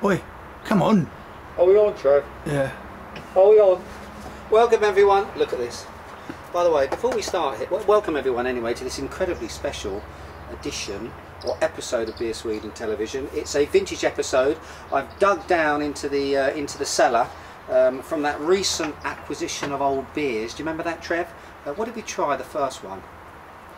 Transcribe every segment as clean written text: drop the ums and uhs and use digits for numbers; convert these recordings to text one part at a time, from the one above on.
Oi, come on. Are we on, Trev? Yeah. Are we on? Welcome everyone. Look at this. By the way, before we start here, welcome everyone anyway to this incredibly special edition or episode of Beer Sweden television. It's a vintage episode. I've dug down into the cellar from that recent acquisition of old beers. Do you remember that, Trev? What did we try? The first one.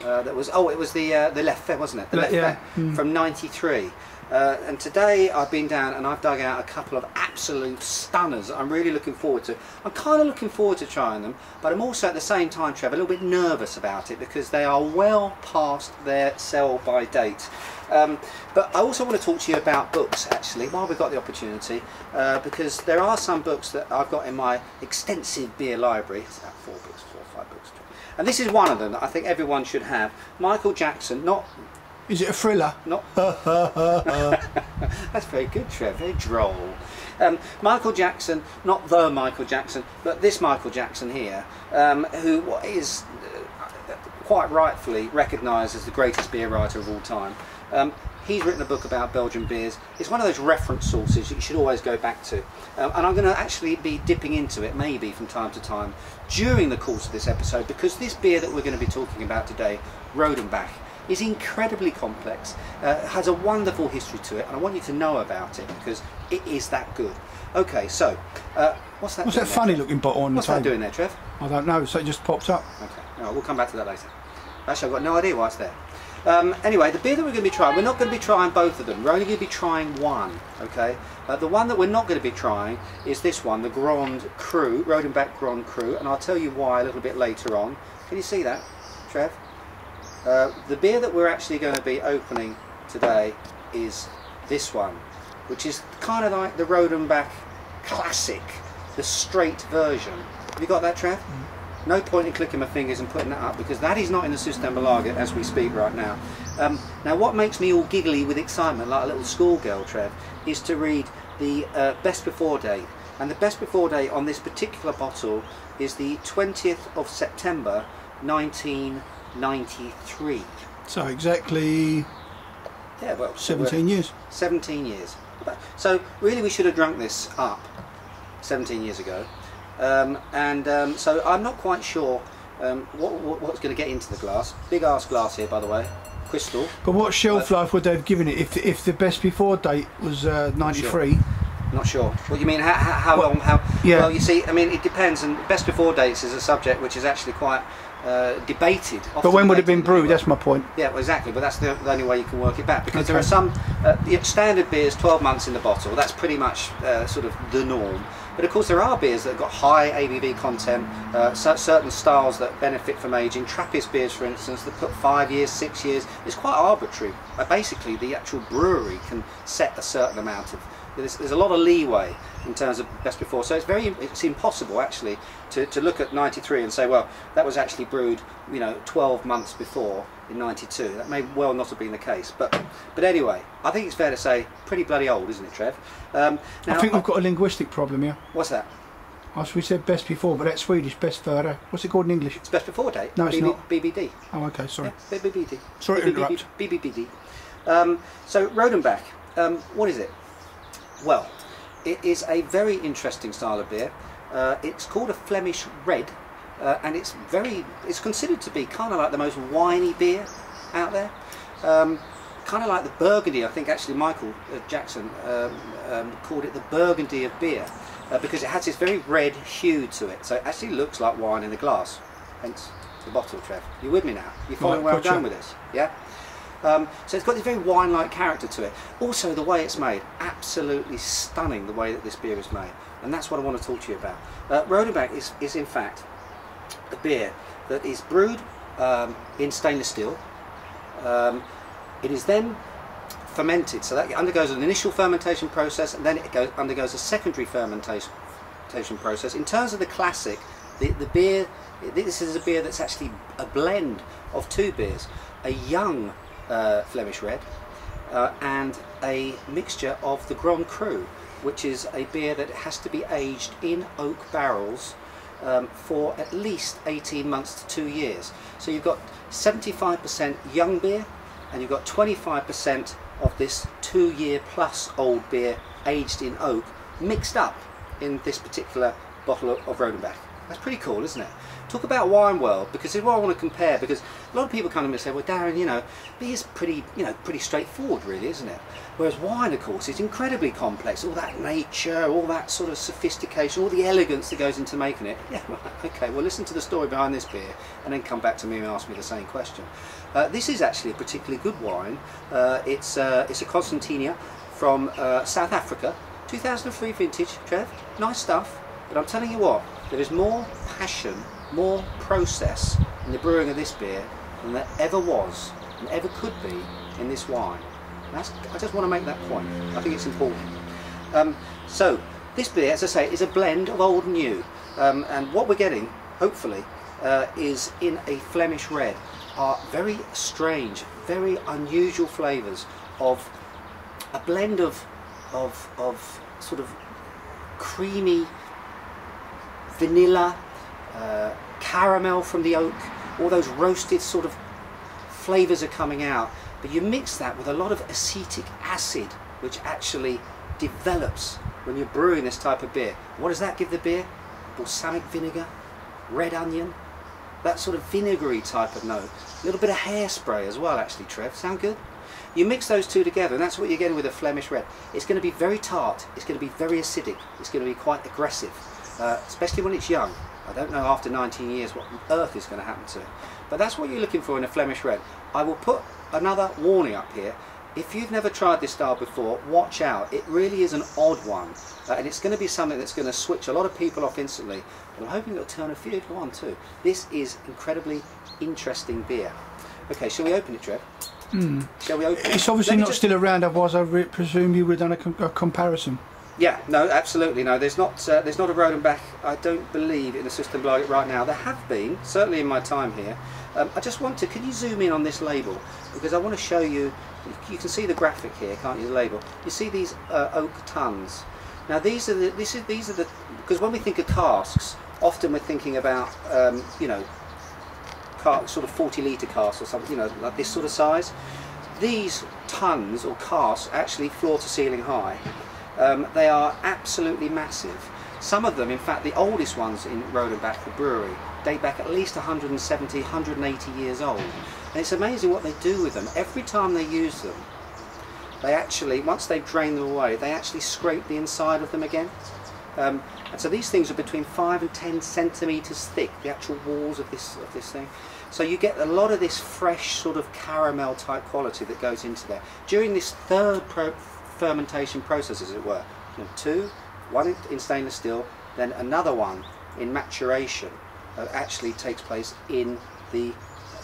That was it was the Left, wasn't it? The Left from '93. And today I've been down and I've dug out a couple of absolute stunners that I'm really looking forward to. I'm kind of looking forward to trying them, but I'm also at the same time, Trevor, a little bit nervous about it because they are well past their sell-by date. But I also want to talk to you about books, actually, while we've got the opportunity, because there are some books that I've got in my extensive beer library. It's about 4 or 5 books. And this is one of them that I think everyone should have. Michael Jackson, not... Is it a thriller? Not. That's very good, Trev. Very droll. Michael Jackson, not the Michael Jackson, but this Michael Jackson here, who is quite rightfully recognised as the greatest beer writer of all time. He's written a book about Belgian beers. It's one of those reference sources that you should always go back to. And I'm going to actually be dipping into it maybe from time to time during the course of this episode, because this beer that we're going to be talking about today, Rodenbach, is incredibly complex, has a wonderful history to it, and I want you to know about it because it is that good. Okay, so what's that? What's that funny looking bottle on the table? What's that doing there, Trev? I don't know, so it just pops up. Okay, no, we'll come back to that later. Actually, I've got no idea why it's there. Anyway, the beer that we're going to be trying, we're not going to be trying both of them. We're only going to be trying one, okay? The one that we're not going to be trying is this one, the Grand Cru, Rodenbach Grand Cru, and I'll tell you why a little bit later on. Can you see that, Trev? The beer that we're actually going to be opening today is this one, which is kind of like the Rodenbach Classic, the straight version. Have you got that, Trev? No point in clicking my fingers and putting that up because that is not in the Systembolaget as we speak right now. Now what makes me all giggly with excitement like a little schoolgirl, Trev, is to read the best before date. And the best before date on this particular bottle is the 20th of September 1993. So exactly 17 years. 17 years. So really we should have drunk this up 17 years ago. So I'm not quite sure what's going to get into the glass. Big ass glass here, by the way. Crystal. But what shelf life would they have given it if the best before date was 93? Not sure. What you mean? How long? Yeah. Well, you see, I mean, it depends. And best before dates is a subject which is actually quite debated. But when would it have been brewed? That's my point. Yeah, well, exactly. But that's the only way you can work it back, because there are some standard beers 12 months in the bottle. That's pretty much sort of the norm. But of course there are beers that have got high ABV content, certain styles that benefit from aging. Trappist beers, for instance, that put 5 years, 6 years. It's quite arbitrary. Basically, the actual brewery can set a certain amount of. There's a lot of leeway in terms of best before, so it's impossible actually to look at 93 and say, well, that was actually brewed 12 months before in 92. That may well not have been the case, but anyway, I think it's fair to say pretty bloody old, isn't it, Trev? Now, I think we've got a linguistic problem here. What's that? As we said best before, but that's Swedish, best före. What's it called in English? It's best before date. No, it's not. BBD. Oh, okay, sorry. Yeah, BBD. Sorry to interrupt. BBBD. So Rodenbach, what is it? Well, it is a very interesting style of beer. It's called a Flemish red, and it's considered to be kind of like the most winey beer out there. Kind of like the Burgundy. I think actually Michael Jackson called it the Burgundy of beer because it has this very red hue to it. So it actually looks like wine in the glass. Hence the bottle, Trev. You with me now? You following where I'm going with this? Yeah. So it's got this very wine-like character to it. Also, the way it's made, absolutely stunning the way that this beer is made. And that's what I want to talk to you about. Rodenbach is in fact a beer that is brewed in stainless steel. It is then fermented, so that undergoes an initial fermentation process, and then it undergoes a secondary fermentation process. In terms of the classic, the beer, this is a beer that's actually a blend of 2 beers. A young Flemish red and a mixture of the Grand Cru, which is a beer that has to be aged in oak barrels for at least 18 months to 2 years. So you've got 75% young beer and you've got 25% of this 2 year plus old beer aged in oak mixed up in this particular bottle of Rodenbach. That's pretty cool, isn't it? Talk about wine world, because it's what I want to compare, because a lot of people come to me and say, well Darren, you know, beer's pretty, you know, pretty straightforward really, isn't it? Whereas wine, of course, is incredibly complex, all that nature, all that sort of sophistication, all the elegance that goes into making it. Yeah, right, okay, well listen to the story behind this beer and then come back to me and ask me the same question. This is actually a particularly good wine. It's a Constantinia from South Africa, 2003 vintage, Trev, nice stuff, but I'm telling you what, there is more passion, more process in the brewing of this beer than there ever was and ever could be in this wine. I just want to make that point. I think it's important. So this beer, as I say, is a blend of old and new, and what we're getting, hopefully, is in a Flemish red, are very strange, very unusual flavours of a blend of sort of creamy vanilla, caramel from the oak, all those roasted sort of flavours are coming out, but you mix that with a lot of acetic acid, which actually develops when you're brewing this type of beer. What does that give the beer? Balsamic vinegar, red onion, that sort of vinegary type of note. A little bit of hairspray as well, actually, Trev. Sound good? You mix those two together and that's what you're getting with a Flemish red. It's going to be very tart, it's going to be very acidic, it's going to be quite aggressive, especially when it's young. I don't know after 19 years what on earth is going to happen to it. But that's what you're looking for in a Flemish red. I will put another warning up here. If you've never tried this style before, watch out. It really is an odd one. And it's going to be something that's going to switch a lot of people off instantly. But I'm hoping it'll turn a few people on too. This is incredibly interesting beer. Okay, shall we open it, Trev? Shall we open it? It's obviously not still around, otherwise I presume you would have done a comparison. Yeah, no, absolutely no. There's not a Rodenbach, I don't believe, in the system like it right now. There have been, certainly in my time here. I just want to, can you zoom in on this label? Because I want to show you, you can see the graphic here, can't you, the label? You see these oak tons. Now these are the, because when we think of casks, often we're thinking about, you know, sort of 40 litre casks or something, you know, like this sort of size. These tons or casks actually floor to ceiling high. They are absolutely massive. Some of them, in fact, the oldest ones in Rodenbach, the brewery, date back at least 170, 180 years old. And it's amazing what they do with them. Every time they use them, they actually, once they've drained them away, they actually scrape the inside of them again. And so these things are between 5 and 10 centimetres thick, the actual walls of this thing. So you get a lot of this fresh sort of caramel type quality that goes into there. During this third fermentation process, as it were, you know, one in stainless steel, then another one in maturation actually takes place in the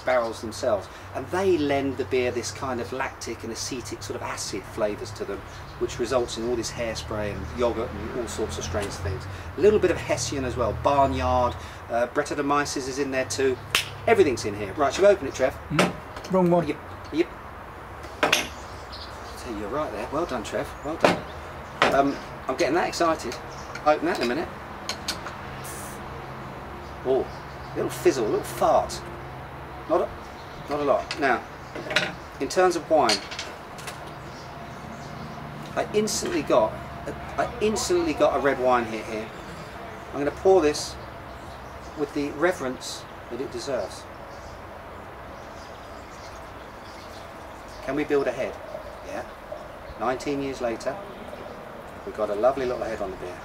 barrels themselves, and they lend the beer this kind of lactic and acetic sort of acid flavours to them, which results in all this hairspray and yoghurt and all sorts of strange things. A little bit of Hessian as well, barnyard, Brettanomyces is in there too. Everything's in here. Right, shall we open it, Trev? Wrong one. Yep. So you're right there. Well done, Trev. Well done. I'm getting that excited. Open that in a minute. Oh, little fizzle, little fart. Not a lot. Now, in terms of wine, I instantly got a red wine here. I'm going to pour this with the reverence that it deserves. Can we build a head? Yeah. 19 years later, we've got a lovely little head on the beer.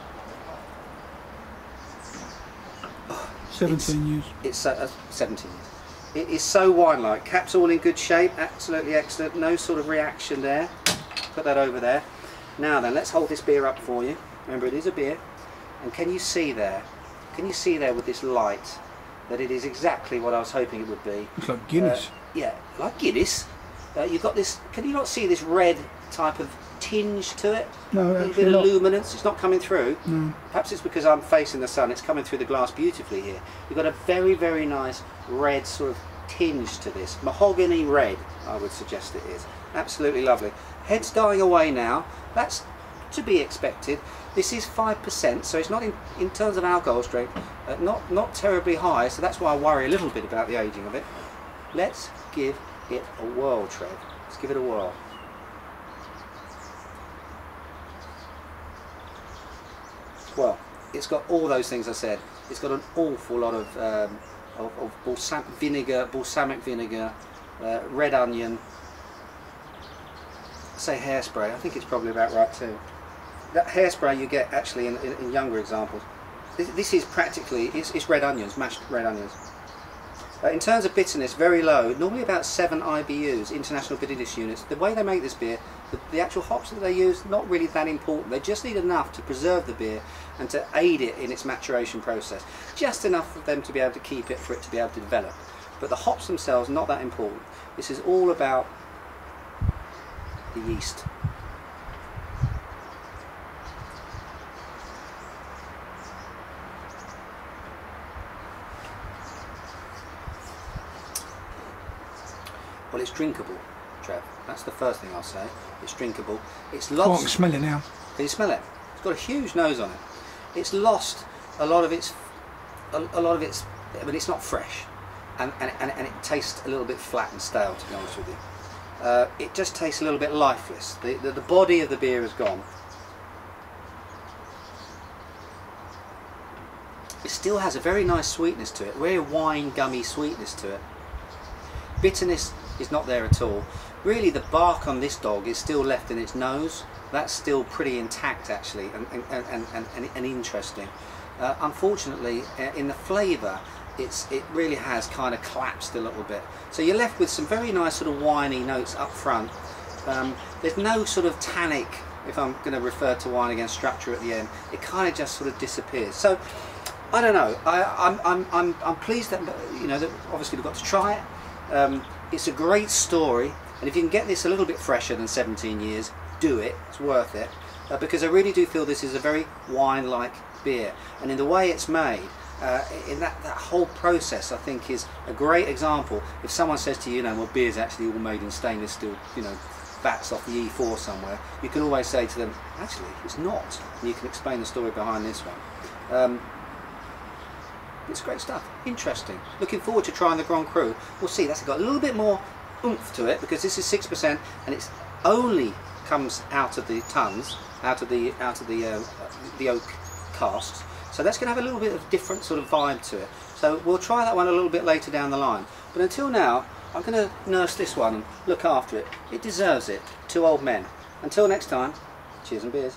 17 years. It's 17 years. It is so wine-like. Cap's all in good shape, absolutely excellent. No sort of reaction there. Put that over there. Now then, let's hold this beer up for you. Remember, it is a beer. And can you see there? Can you see there with this light that it is exactly what I was hoping it would be? It's like Guinness. Yeah, like Guinness. You've got this. Can you not see this red type of tinge to it? No, a little bit of luminance. It's not coming through. No. Perhaps it's because I'm facing the sun. It's coming through the glass beautifully here. You've got a very, very nice red sort of tinge to this. Mahogany red, I would suggest it is. Absolutely lovely. Head's dying away now. That's to be expected. This is 5%, so it's not in terms of alcohol strength, not terribly high. So that's why I worry a little bit about the aging of it. Let's give it a whirl, Trev. Let's give it a whirl. Well, it's got all those things I said. It's got an awful lot of balsamic vinegar, red onion. I say hairspray. I think it's probably about right too. That hairspray you get actually in younger examples. This is practically it's red onions, mashed red onions. In terms of bitterness, very low, normally about 7 IBUs, International Bitterness Units. The way they make this beer, the actual hops that they use, not really that important. They just need enough to preserve the beer and to aid it in its maturation process. Just enough for them to be able to keep it, for it to be able to develop. But the hops themselves, not that important. This is all about the yeast. Well, it's drinkable, Trev. That's the first thing I'll say. It's drinkable. It's lost. Oh, I can smell it now. Can you smell it? It's got a huge nose on it. It's lost a lot of its. But it's not fresh, and it tastes a little bit flat and stale, to be honest with you. It just tastes a little bit lifeless. The body of the beer is gone. It still has a very nice sweetness to it, very wine gummy sweetness to it. Bitterness is not there at all. Really, the bark on this dog is still left in its nose. That's still pretty intact actually, and interesting. Unfortunately, in the flavour, it really has kind of collapsed a little bit. So you're left with some very nice sort of winey notes up front. There's no sort of tannic, if I'm going to refer to wine again, structure at the end. It kind of just sort of disappears. So I don't know. I'm pleased that, you know, that obviously we've got to try it. It's a great story, and if you can get this a little bit fresher than 17 years, do it. It's worth it, because I really do feel this is a very wine-like beer, and in the way it's made, in that whole process, I think is a great example. If someone says to you, you know, well, beer's actually all made in stainless steel, you know, vats off the E4 somewhere, you can always say to them, actually, it's not, and you can explain the story behind this one. It's great stuff. Interesting. Looking forward to trying the Grand Cru. We'll see. That's got a little bit more oomph to it because this is 6%, and it's only comes out of the tons, out of the oak casks. So that's going to have a little bit of different sort of vibe to it. So we'll try that one a little bit later down the line. But until now, I'm going to nurse this one and look after it. It deserves it. 2 old men. Until next time, cheers and beers.